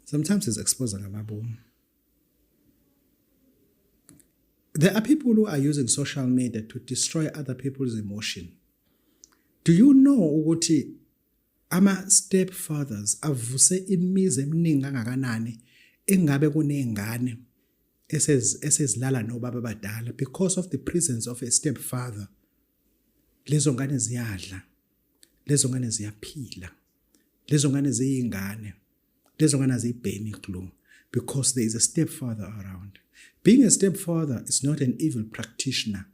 sometimes it's exposing amaboom. There are people who are using social media to destroy other people's emotion. Do you know ukuthi ama-stepfathers avuse imizi eminingi kangakanani engabe kuney'ngane esezilala nobaba abadala because of the presence of a stepfather? Lezo ngane ziyadla, lezo ngane ziyaphila, lezo ngane ziyingane, lezo ngane ziyibhemi glue because there is a stepfather around. Being a stepfather is not an evil practitioner.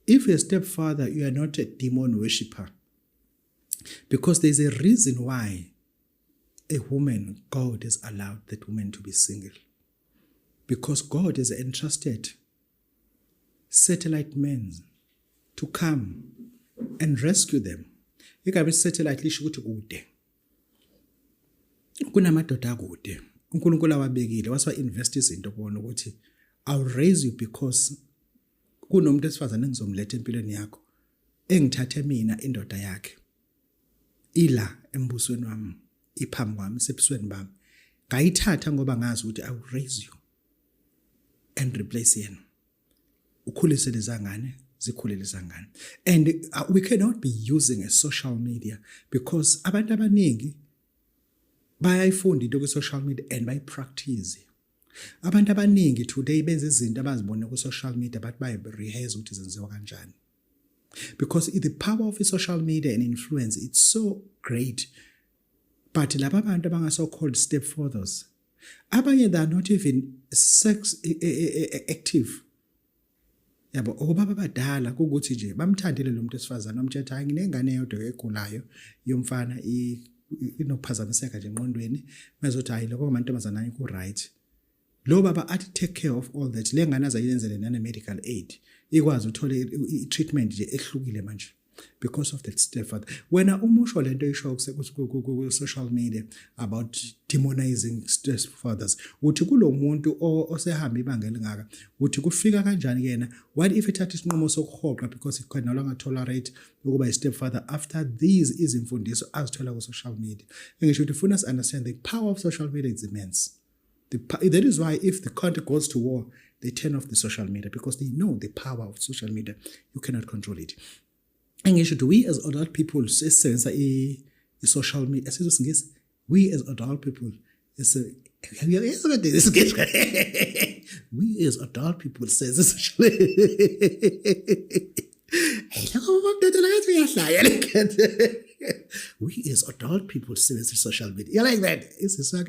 If you're a stepfather, you are not a demon worshipper. Because there's a reason why a woman, God has allowed that woman to be single. Because God has entrusted satellite men to come and rescue them. Ikabe satellite lisho ukuthi kude. Kunamadoda akude. uNkulunkulu awabekile wasa invest izinto kubona ukuthi I'll raise you because kunomuntu esifazane engizomletha empilweni yakho engithathe mina indoda yakhe ila embusweni wami iphambi kwami sebusweni bami ngayithatha ngoba ngazi ukuthi I will raise you and replace yena ukhulise lezangane zikhule lezangane. And we cannot be using a social media because abantu abaningi bayayifunda into ku-social media and bayipractice. Abantu abaningi today benza izinto abazibona ku-social media but bayi-rehearse ukuthi zenziwa kanjani. Because the power of social media and influence, it's so great. But laba abantu abanga-so-called stepfathers, abanye they are not even sex active. Yabo obaba badala ukuthi nje bamthandile lo muntu esifazana omthetha hayi nginengane yodwa egulayo yomfana inokuphazamiseka nje engqondweni mezothi hayi lokho amantombazana ayikho right. Lo baba athi take care of all that. Le ngane azayenzele nane medical aid ikwazi uthole treatment nje ehlukile manje because of that stepfather. Wena umusho lento isho ku social media about demonizing stepfathers, uthi kulo muntu osehamba ibanga elingaka uthi kufika kanjani yena, what if ethatha isinqumo sokuhoqa because he can no longer tolerate ukuba a stepfather after these izimfundiso azithola ku social media. Ngisho ukuthi funa us understand the power of social media is immense. That is why if the country goes to war, they turn off the social media because they know the power of social media. You cannot control it. And you should, we as adult people, sense social media. We as adult people, we as adult people sense social we as adult people sense social media. You like that?